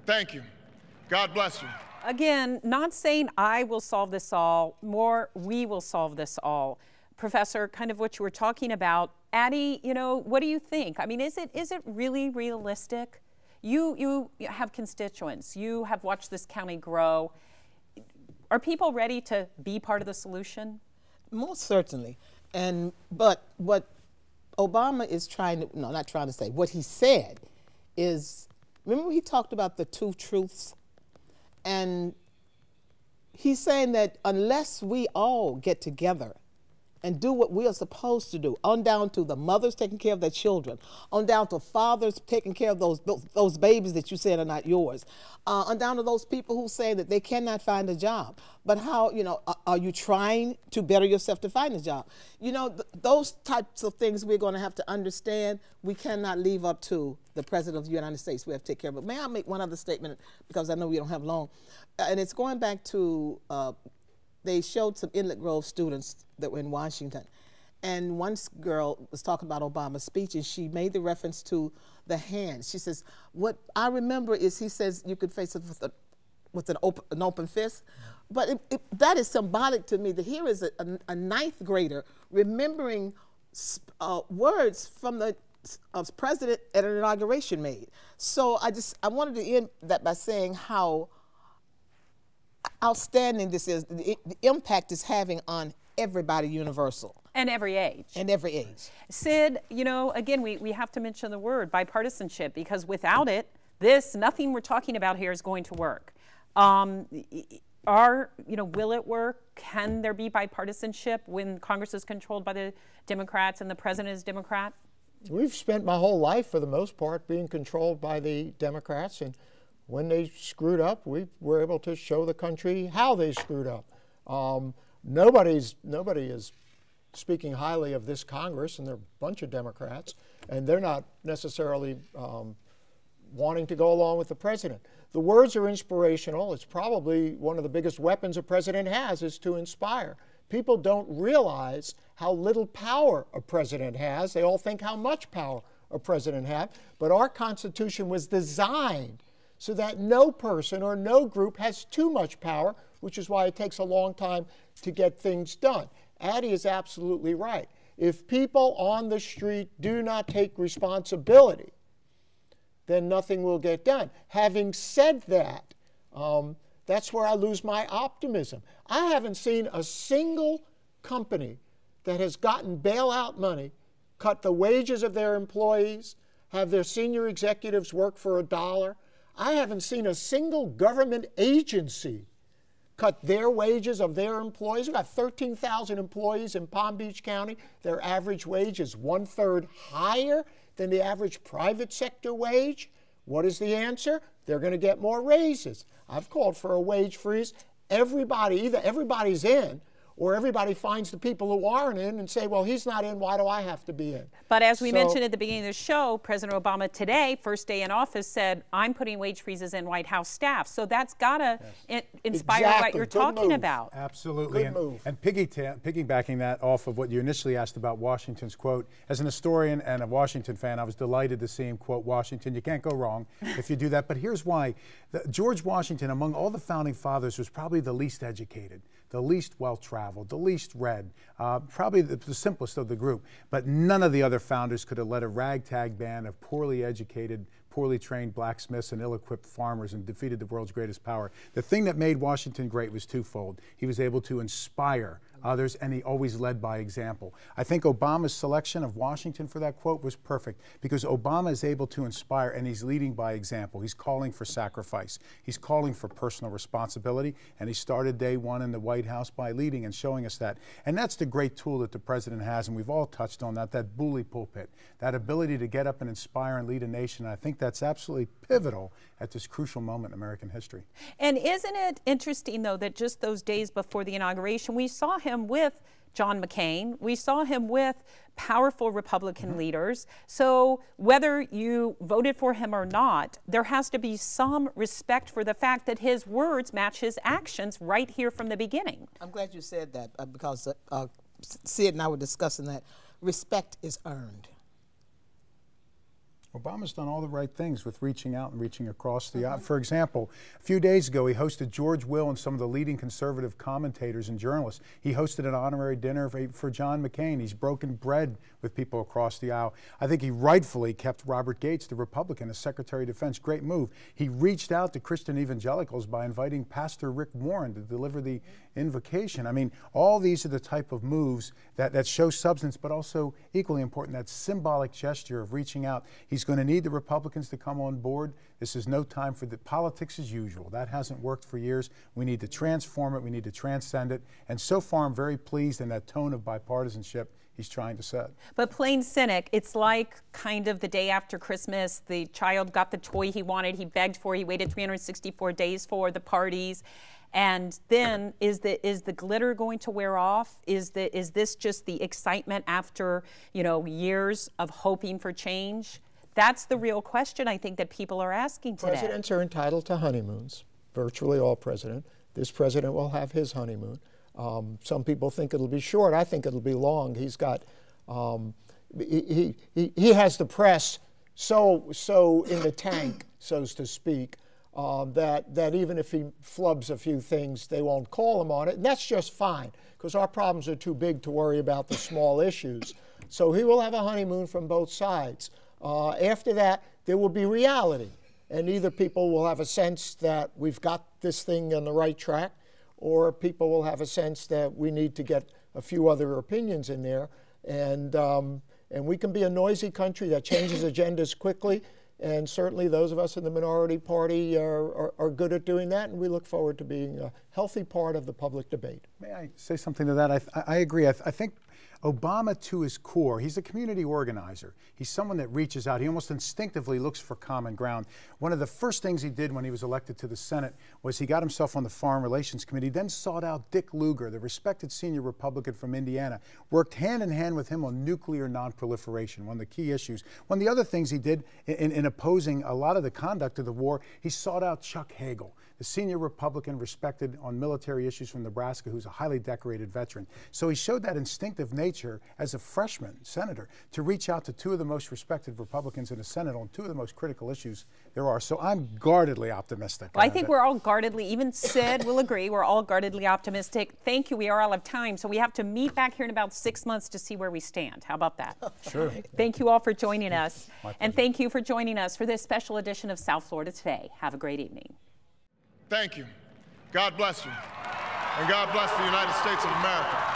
Thank you. God bless you. Again, not saying I will solve this all, more we will solve this all. Professor, kind of what you were talking about. Addie, you know, what do you think? I mean, is it really realistic? You have constituents. You have watched this county grow. Are people ready to be part of the solution? Most certainly. But what Obama is trying to, no, not trying to say, what he said is, remember he talked about the two truths? And he's saying that unless we all get together and do what we are supposed to do, on down to the mothers taking care of their children, on down to fathers taking care of those babies that you said are not yours, on down to those people who say that they cannot find a job. But how, you know, are you trying to better yourself to find a job? You know, those types of things we're going to have to understand. We cannot leave up to the President of the United States. We have to take care of it. May I make one other statement, because I know we don't have long, and it's going back to they showed some Inlet Grove students that were in Washington. And one girl was talking about Obama's speech, and she made the reference to the hand. She says, what I remember is he says you could face it with an open fist. But that is symbolic to me, that here is a ninth grader remembering words from the president at an inauguration made. So I wanted to end that by saying how outstanding this is, the impact it's having on everybody universal. And every age. And every age. Sid, you know, again, we have to mention the word bipartisanship, because without it, nothing we're talking about here is going to work. Will it work? Can there be bipartisanship when Congress is controlled by the Democrats and the president is Democrat? We've spent my whole life, for the most part, being controlled by the Democrats, and when they screwed up, we were able to show the country how they screwed up. Nobody is speaking highly of this Congress, and they're a bunch of Democrats, and they're not necessarily wanting to go along with the president. The words are inspirational. It's probably one of the biggest weapons a president has, is to inspire. People don't realize how little power a president has. They all think how much power a president has. But our Constitution was designed so that no person or no group has too much power, which is why it takes a long time to get things done. Addie is absolutely right. If people on the street do not take responsibility, then nothing will get done. Having said that, that's where I lose my optimism. I haven't seen a single company that has gotten bailout money, cut the wages of their employees, have their senior executives work for $1. I haven't seen a single government agency cut their wages of their employees. We've got 13,000 employees in Palm Beach County. Their average wage is 1/3 higher than the average private sector wage. What is the answer? They're going to get more raises. I've called for a wage freeze. Everybody, either everybody's in, or everybody finds the people who aren't in and say, well, he's not in, why do I have to be in? But as we mentioned at the beginning of the show, President Obama today, first day in office, said, I'm putting wage freezes in White House staff. So that's got to inspire what you're talking about. Absolutely. And piggybacking that off of what you initially asked about Washington's quote, as an historian and a Washington fan, I was delighted to see him quote Washington. You can't go wrong if you do that. But here's why. George Washington, among all the founding fathers, was probably the least educated, the least well-traveled, the least read, probably the simplest of the group. But none of the other founders could have led a ragtag band of poorly educated, poorly trained blacksmiths and ill-equipped farmers and defeated the world's greatest power. The thing that made Washington great was twofold. He was able to inspire others, and he always led by example. I think Obama's selection of Washington for that quote was perfect, because Obama is able to inspire, and he's leading by example. He's calling for sacrifice. He's calling for personal responsibility, and he started day one in the White House by leading and showing us that. And that's the great tool that the president has, and we've all touched on that bully pulpit, that ability to get up and inspire and lead a nation. And I think that's absolutely pivotal at this crucial moment in American history. And isn't it interesting, though, that just those days before the inauguration, we saw him with John McCain. We saw him with powerful Republican leaders. So whether you voted for him or not, there has to be some respect for the fact that his words match his actions right here from the beginning. I'm glad you said that, because Sid and I were discussing that. Respect is earned. Obama's done all the right things with reaching out and reaching across the aisle. For example, a few days ago, he hosted George Will and some of the leading conservative commentators and journalists. He hosted an honorary dinner for John McCain. He's broken bread with people across the aisle. I think he rightfully kept Robert Gates, the Republican, as Secretary of Defense. Great move. He reached out to Christian evangelicals by inviting Pastor Rick Warren to deliver the invocation. I mean, all these are the type of moves that show substance, but also equally important, that symbolic gesture of reaching out. He's going to need the Republicans to come on board. This is no time for the politics as usual. That hasn't worked for years. We need to transform it. We need to transcend it. And so far, I'm very pleased in that tone of bipartisanship he's trying to set. But plain cynic, it's like kind of the day after Christmas, the child got the toy he wanted, he begged for, he waited 364 days for the parties. And then is the glitter going to wear off? Is this just the excitement after, years of hoping for change? That's the real question I think that people are asking today. Presidents are entitled to honeymoons. Virtually all presidents. This president will have his honeymoon. Some people think it'll be short. I think it'll be long. He's got he has the press so in the tank, so to speak, that even if he flubs a few things, they won't call him on it. And that's just fine, because our problems are too big to worry about the small issues. So he will have a honeymoon from both sides. After that, there will be reality. And either people will have a sense that we've got this thing on the right track, or people will have a sense that we need to get a few other opinions in there. And we can be a noisy country that changes agendas quickly. And certainly those of us in the minority party are good at doing that, and we look forward to being a healthy part of the public debate. May I say something to that? I agree. I think Obama, to his core, he's a community organizer. He's someone that reaches out. He almost instinctively looks for common ground. One of the first things he did when he was elected to the Senate was he got himself on the Foreign Relations Committee, then sought out Dick Lugar, the respected senior Republican from Indiana, worked hand in hand with him on nuclear nonproliferation, one of the key issues. One of the other things he did in opposing a lot of the conduct of the war, he sought out Chuck Hagel, the senior Republican respected on military issues from Nebraska, who's a highly decorated veteran. So he showed that instinctive nature as a freshman senator to reach out to two of the most respected Republicans in the Senate on two of the most critical issues there are. So I'm guardedly optimistic. Well, I think we're all guardedly, even Sid will agree, we're all guardedly optimistic. Thank you. We are all out of time, so we have to meet back here in about 6 months to see where we stand. How about that? Sure. Thank you all for joining us. And thank you for joining us for this special edition of South Florida Today. Have a great evening. Thank you. God bless you. And God bless the United States of America.